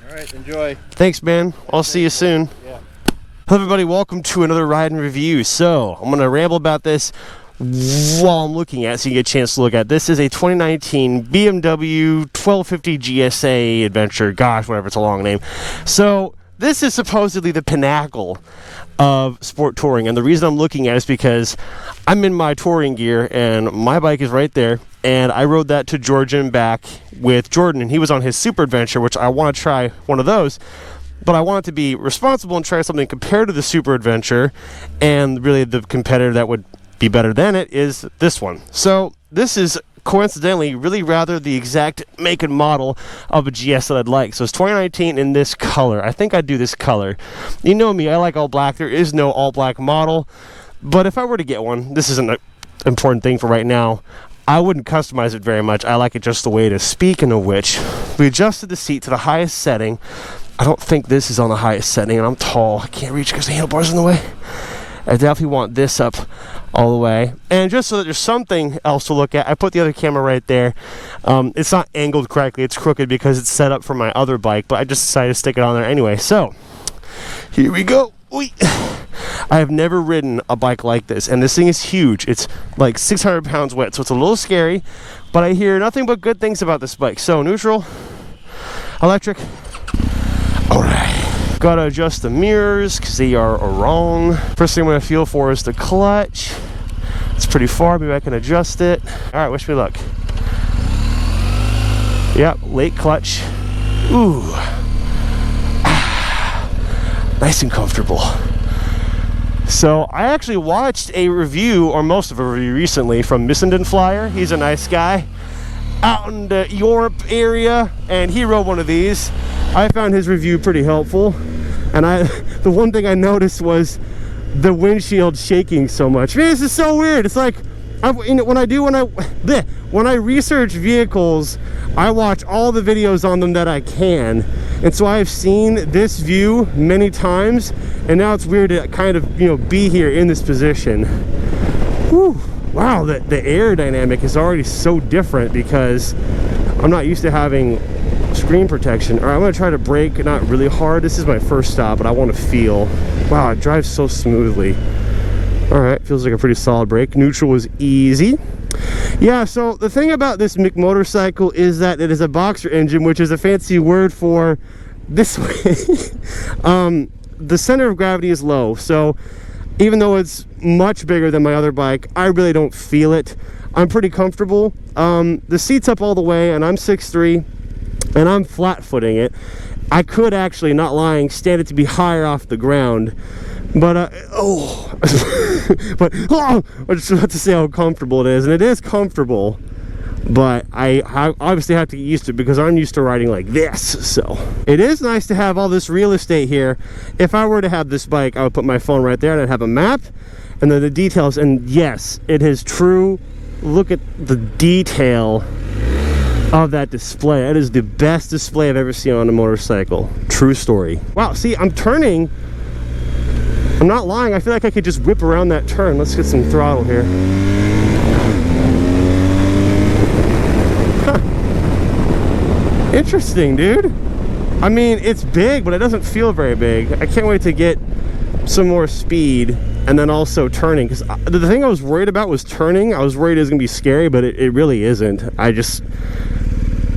All right, enjoy. Thanks, man. I'll see you soon. Yeah. Hello, everybody. Welcome to another ride and review. So I'm going to ramble about this while I'm looking at it so you get a chance to look at. This is a 2019 BMW 1250 GSA Adventure. Gosh, whatever, it's a long name. So this is supposedly the pinnacle of sport touring, and the reason I'm looking at it is because I'm in my touring gear and my bike is right there, and I rode that to Georgia and back with Jordan, and he was on his Super Adventure, which I want to try one of those, but I want to be responsible and try something compared to the Super Adventure, and really the competitor that would be better than it is this one. So this is coincidentally really rather the exact make and model of a GS that I'd like. So it's 2019 in this color. I think I'd do this color. You know me, I like all black. There is no all black model, but if I were to get one, this isn't an important thing for right now, I wouldn't customize it very much. I like it just the way it is. Speaking of which, we adjusted the seat to the highest setting. I don't think this is on the highest setting, and I'm tall. I can't reach because the handlebars in the way. I definitely want this up all the way. And just so that there's something else to look at, I put the other camera right there. It's not angled correctly. It's crooked because it's set up for my other bike, but I just decided to stick it on there anyway. So, here we go. Oy. I have never ridden a bike like this, and this thing is huge. It's like 600 pounds wet, so it's a little scary, but I hear nothing but good things about this bike. So, neutral, electric. All right. Gotta adjust the mirrors because they are wrong. First thing I'm gonna feel for is the clutch. It's pretty far, maybe I can adjust it. All right, wish me luck. Yep, late clutch. Ooh. Nice and comfortable. So I actually watched a review, or most of a review recently, from Missenden Flyer. He's a nice guy out in the Europe area, and he rode one of these. I found his review pretty helpful, and the one thing I noticed was the windshield shaking so much. Man, this is so weird. It's like when I research vehicles, I watch all the videos on them that I can, and so I've seen this view many times, and now it's weird to kind of be here in this position. Whew. Wow, the aerodynamic is already so different because I'm not used to having screen protection. All right, I'm gonna try to brake, not really hard. This is my first stop, but I want to feel. Wow, it drives so smoothly. All right, feels like a pretty solid brake. Neutral was easy. Yeah, so the thing about this motorcycle is that it is a boxer engine, which is a fancy word for this way. The center of gravity is low, so even though it's much bigger than my other bike, I really don't feel it. I'm pretty comfortable. The seat's up all the way, and I'm 6'3", and I'm flat-footing it. I could actually, not lying, stand it to be higher off the ground, but I just have to say how comfortable it is, and it is comfortable, but I obviously have to get used to it because I'm used to riding like this. So it is nice to have all this real estate here. If I were to have this bike, I would put my phone right there, and I'd have a map, and then the details, and yes, it is true. Look at the detail of that display. That is the best display I've ever seen on a motorcycle. True story. Wow, see, I'm turning. I'm not lying. I feel like I could just whip around that turn. Let's get some throttle here. Huh. Interesting, dude. I mean, it's big, but it doesn't feel very big. I can't wait to get some more speed and then also turning, because the thing I was worried about was turning. I was worried it was gonna be scary, but it really isn't.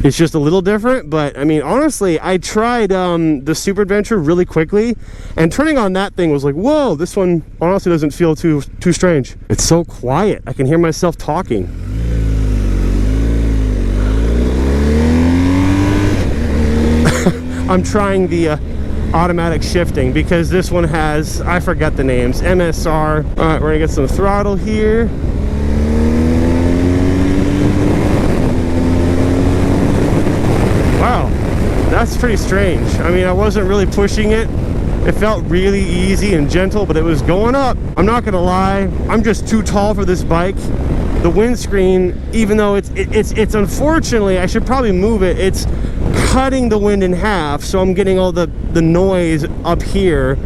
It's just a little different. But I mean, honestly, I tried the Super Adventure really quickly, and turning on that thing was like, whoa, this one honestly doesn't feel too strange. It's so quiet. I can hear myself talking. I'm trying the automatic shifting because this one has, I forgot the names, MSR. All right, we're gonna get some throttle here. Wow, that's pretty strange. I mean, I wasn't really pushing it. It felt really easy and gentle, but it was going up. I'm not gonna lie, I'm just too tall for this bike. The windscreen, even though it's unfortunately, I should probably move it, it's cutting the wind in half, so I'm getting all the noise up here.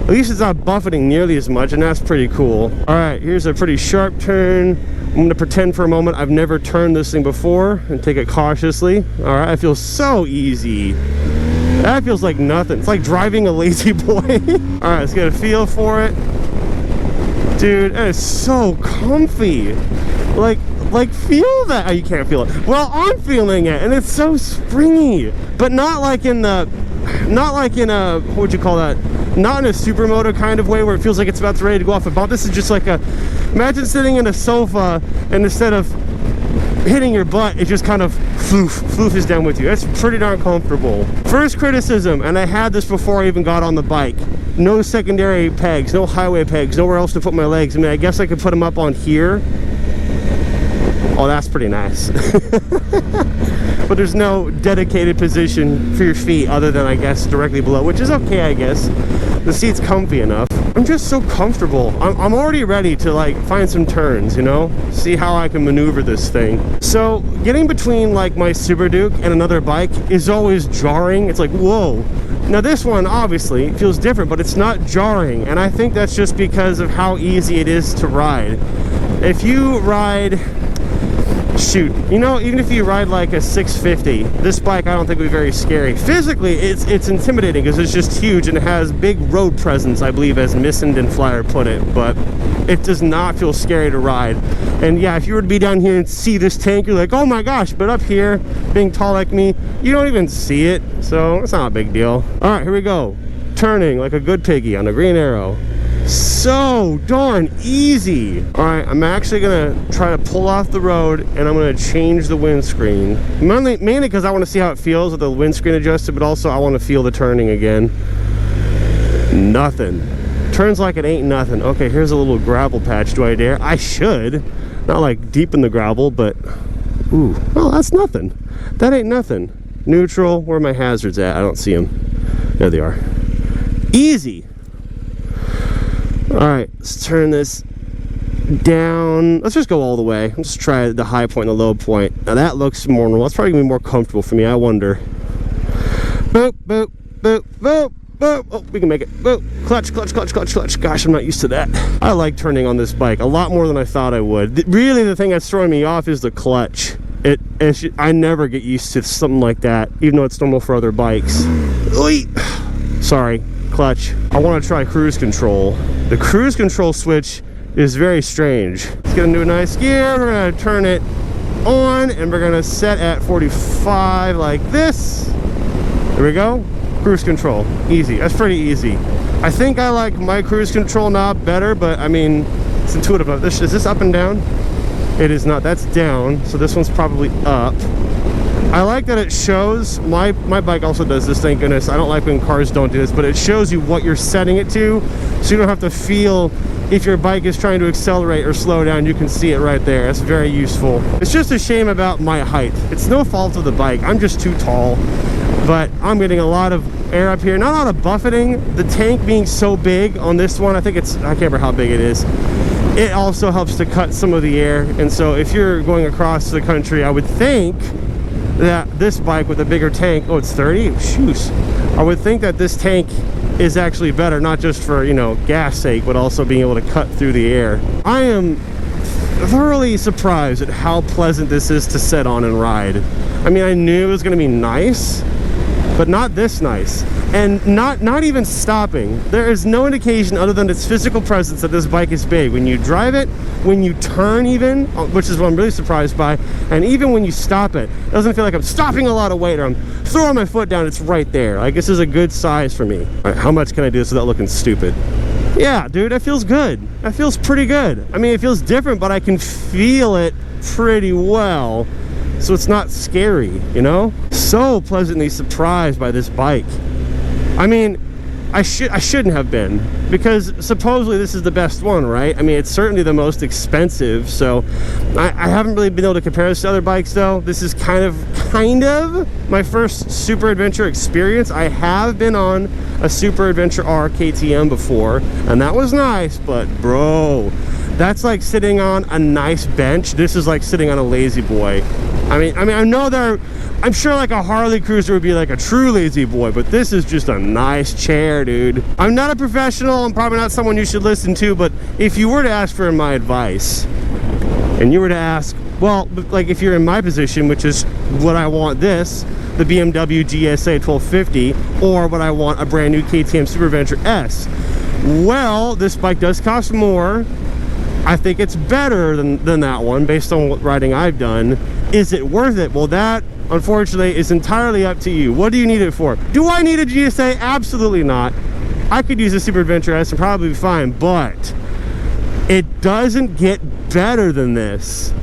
At least it's not buffeting nearly as much, and that's pretty cool. All right, here's a pretty sharp turn. I'm gonna pretend for a moment I've never turned this thing before and take it cautiously. All right, I feel so easy. That feels like nothing. It's like driving a lazy boy. All right, let's get a feel for it. Dude, that is so comfy. Like feel that. Oh, you can't feel it. Well, I'm feeling it, and it's so springy, but not like in a, what would you call that? Not in a supermoto kind of way where it feels like it's about to ready to go off a bump. This is just like imagine sitting in a sofa, and instead of hitting your butt, it just kind of floof is down with you. That's pretty darn comfortable. First criticism, and I had this before I even got on the bike. No secondary pegs, no highway pegs, nowhere else to put my legs. I mean, I guess I could put them up on here. Oh, that's pretty nice. But there's no dedicated position for your feet other than, I guess, directly below, which is okay, I guess. The seat's comfy enough. I'm just so comfortable. I'm already ready to like find some turns, you know, see how I can maneuver this thing. So getting between like my Super Duke and another bike is always jarring. It's like, whoa. Now this one obviously feels different, but it's not jarring, and I think that's just because of how easy it is to ride. If you ride, shoot, you know, even if you ride like a 650, this bike I don't think would be very scary. Physically, it's intimidating because it's just huge and it has big road presence, I believe, as Missend and Flyer put it, but it does not feel scary to ride. And yeah, if you were to be down here and see this tank, you're like, oh my gosh, but up here, being tall like me, you don't even see it, so it's not a big deal. All right, here we go. Turning like a good piggy on a green arrow. So darn easy. All right, I'm actually gonna try to pull off the road, and I'm gonna change the windscreen, mainly because I want to see how it feels with the windscreen adjusted, but also I want to feel the turning again. Nothing. Turns like it ain't nothing. Okay, here's a little gravel patch. Do I dare? I should. Not like deep in the gravel, but ooh, oh, that's nothing. That ain't nothing. Neutral. Where are my hazards at? I don't see them. There they are. Easy. All right, let's turn this down. Let's just go all the way. Let's try the high point and the low point. Now that looks more normal. That's probably gonna be more comfortable for me, I wonder. Boop, boop, boop, boop, boop. Oh, we can make it. Boop. Clutch, clutch, clutch, clutch, clutch. Gosh, I'm not used to that. I like turning on this bike a lot more than I thought I would. Really, the thing that's throwing me off is the clutch. I never get used to something like that, even though it's normal for other bikes. Oy. Sorry. Clutch. I want to try cruise control. The cruise control switch is very strange. Let's get into a nice gear. We're going to turn it on, and we're going to set at 45 like this. There we go. Cruise control. Easy. That's pretty easy. I think I like my cruise control knob better, but I mean, it's intuitive. Is this up and down? It is not. That's down, so this one's probably up. I like that it shows, my bike also does this, thank goodness. I don't like when cars don't do this, but it shows you what you're setting it to, so you don't have to feel if your bike is trying to accelerate or slow down. You can see it right there. That's very useful. It's just a shame about my height. It's no fault of the bike. I'm just too tall, but I'm getting a lot of air up here. Not a lot of buffeting. The tank being so big on this one, I think it's, I can't remember how big it is. It also helps to cut some of the air, and so if you're going across the country, I would think that this bike with a bigger tank, oh, it's 30? Shoes. I would think that this tank is actually better, not just for, you know, gas sake, but also being able to cut through the air. I am thoroughly surprised at how pleasant this is to sit on and ride. I mean, I knew it was going to be nice, but not this nice. And not even stopping. There is no indication other than its physical presence that this bike is big. When you drive it, when you turn even, which is what I'm really surprised by, and even when you stop it, it doesn't feel like I'm stopping a lot of weight or I'm throwing my foot down. It's right there. Like, this is a good size for me. All right, how much can I do this without looking stupid? Yeah, dude, that feels good. That feels pretty good. I mean, it feels different, but I can feel it pretty well. So it's not scary, you know? So pleasantly surprised by this bike. I mean, I shouldn't have been, because supposedly this is the best one, right? I mean, it's certainly the most expensive, so I haven't really been able to compare this to other bikes, though. This is kind of my first Super Adventure experience. I have been on a Super Adventure R KTM before, and that was nice, but bro, that's like sitting on a nice bench. This is like sitting on a lazy boy. I mean, I know I'm sure like a Harley Cruiser would be like a true lazy boy, but this is just a nice chair, dude. I'm not a professional. I'm probably not someone you should listen to, but if you were to ask for my advice, and you were to ask, Well, like if you're in my position, which is what I want this, the BMW GSA 1250, or what I want a brand new KTM Superventure S. Well, this bike does cost more. I think it's better than that one based on what riding I've done. Is it worth it? Well, that unfortunately is entirely up to you. What do you need it for? Do I need a GSA? Absolutely not. I could use a Superventure S and probably be fine, but it doesn't get better than this.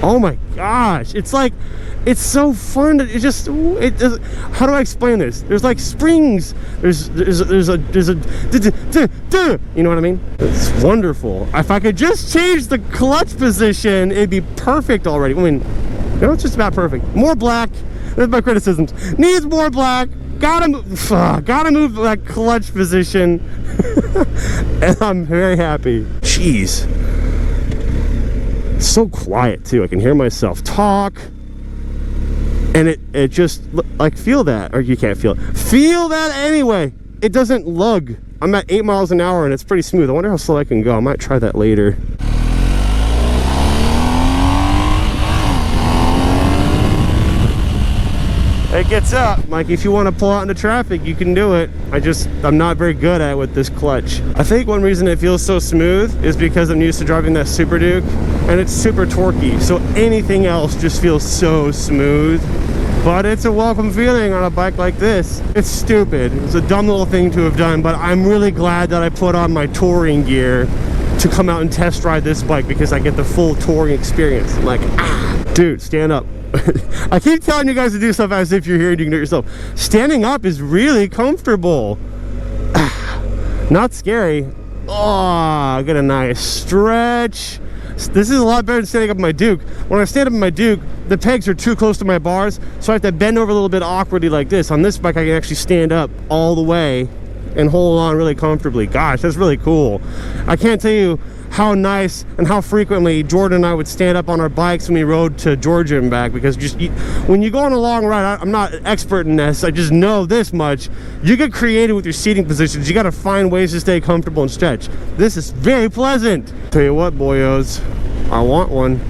Oh my gosh, it's like, it's so fun to, how do I explain this? There's like springs, there's a you know what I mean? It's wonderful. If I could just change the clutch position, it'd be perfect already. I mean, you know, it's just about perfect. More black, that's my criticisms. Needs more black, gotta move that clutch position. And I'm very happy. Jeez. It's so quiet too. I can hear myself talk. And it just, like, feel that, or you can't feel it. Feel that anyway. It doesn't lug. I'm at 8 miles an hour and it's pretty smooth. I wonder how slow I can go. I might try that later. It gets up. Like, if you want to pull out into traffic, you can do it. I'm not very good at it with this clutch. I think one reason it feels so smooth is because I'm used to driving that Super Duke, and it's super torquey. So anything else just feels so smooth. But it's a welcome feeling on a bike like this. It's stupid. It's a dumb little thing to have done, but I'm really glad that I put on my touring gear to come out and test ride this bike because I get the full touring experience. I'm like, dude, stand up. I keep telling you guys to do stuff as if you're here and you can do it yourself. Standing up is really comfortable. Not scary. Oh, I get a nice stretch. This is a lot better than standing up in my Duke. When I stand up in my Duke, the pegs are too close to my bars, so I have to bend over a little bit awkwardly like this. On this bike, I can actually stand up all the way and hold on really comfortably. Gosh, that's really cool. I can't tell you how nice and how frequently Jordan and I would stand up on our bikes when we rode to Georgia and back, because when you go on a long ride, I'm not an expert in this, I just know this much, you get creative with your seating positions. You got to find ways to stay comfortable and stretch. This is very pleasant. Tell you what, boyos, I want one.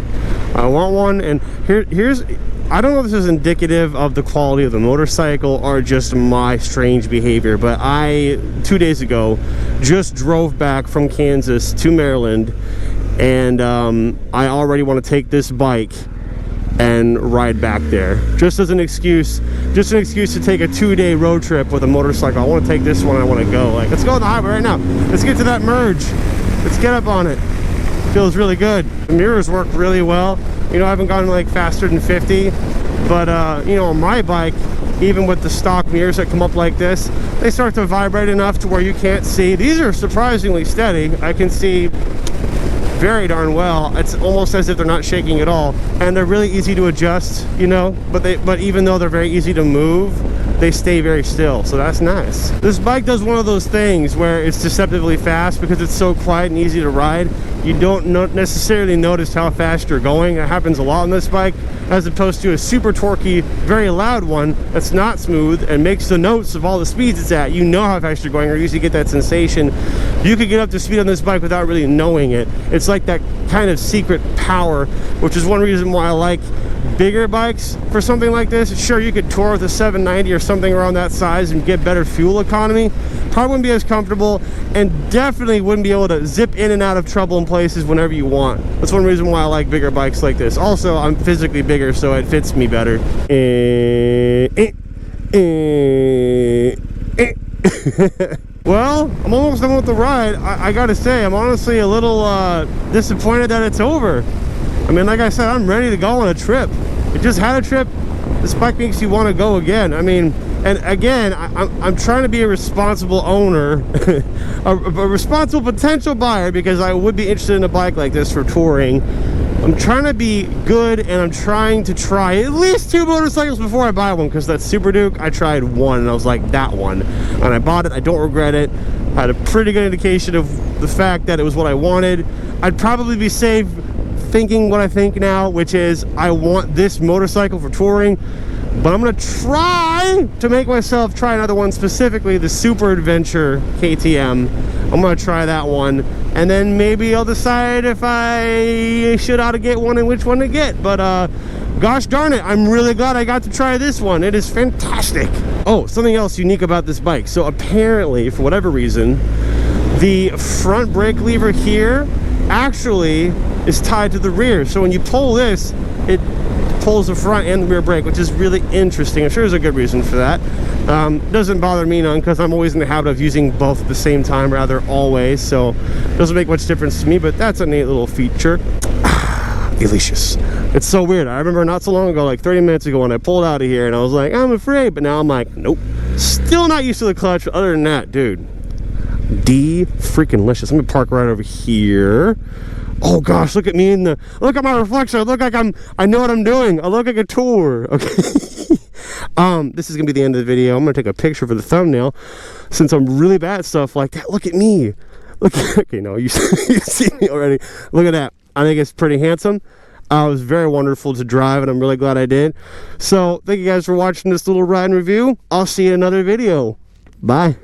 And here's, I don't know if this is indicative of the quality of the motorcycle or just my strange behavior, but I, 2 days ago, just drove back from Kansas to Maryland, and I already want to take this bike and ride back there. Just as an excuse, to take a 2-day road trip with a motorcycle. I want to take this one, I want to go. Like, let's go on the highway right now. Let's get to that merge. Let's get up on it. Feels really good. The mirrors work really well. You know, I haven't gone like faster than 50, but you know, on my bike, even with the stock mirrors that come up like this, they start to vibrate enough to where you can't see. These are surprisingly steady. I can see very darn well. It's almost as if they're not shaking at all, and they're really easy to adjust, you know, but even though they're very easy to move, they stay very still, so that's nice. This bike does one of those things where it's deceptively fast because it's so quiet and easy to ride. You don't necessarily notice how fast you're going. It happens a lot on this bike, as opposed to a super torquey, very loud one that's not smooth and makes the notes of all the speeds it's at. You know how fast you're going, or you usually get that sensation. You could get up to speed on this bike without really knowing it. It's like that kind of secret power, which is one reason why I like bigger bikes for something like this. Sure, you could tour with a 790 or something around that size and get better fuel economy. Probably wouldn't be as comfortable, and definitely wouldn't be able to zip in and out of trouble in places whenever you want. That's one reason why I like bigger bikes like this. Also, I'm physically bigger, so it fits me better. Well, I'm almost done with the ride. I gotta say, I'm honestly a little disappointed that it's over. I mean, like I said, I'm ready to go on a trip. I just had a trip. This bike makes you want to go again. I mean, and again, I'm trying to be a responsible owner, a responsible potential buyer, because I would be interested in a bike like this for touring. I'm trying to be good, and I'm trying to try at least 2 motorcycles before I buy one, because that Super Duke, I tried one, and I was like, that one. And I bought it. I don't regret it. I had a pretty good indication of the fact that it was what I wanted. I'd probably be safe thinking what I think now, which is I want this motorcycle for touring. But I'm going to try to make myself try another one, specifically the Super Adventure KTM. I'm going to try that one, and then maybe I'll decide if I should ought to get one and which one to get. But gosh darn it, I'm really glad I got to try this one. It is fantastic. Oh, something else unique about this bike. So apparently, for whatever reason, the front brake lever here actually is tied to the rear. So when you pull this, it pulls the front and the rear brake, which is really interesting. I'm sure there's a good reason for that. Doesn't bother me none, because I'm always in the habit of using both at the same time, rather always, so doesn't make much difference to me, but that's a neat little feature. Delicious. It's so weird. I remember not so long ago, like 30 minutes ago, when I pulled out of here and I was like, I'm afraid, but now I'm like, nope. Still not used to the clutch, but other than that, dude, freaking-licious. Let me park right over here. Oh gosh, look at me look at my reflection. I look like I know what I'm doing. I look like a tour. Okay. This is gonna be the end of the video. I'm gonna take a picture for the thumbnail, since I'm really bad at stuff like that. Look at me. Look. Okay, no, you see me already. Look at that. I think it's pretty handsome. It was very wonderful to drive, and I'm really glad I did. So thank you guys for watching this little ride and review. I'll see you in another video. Bye.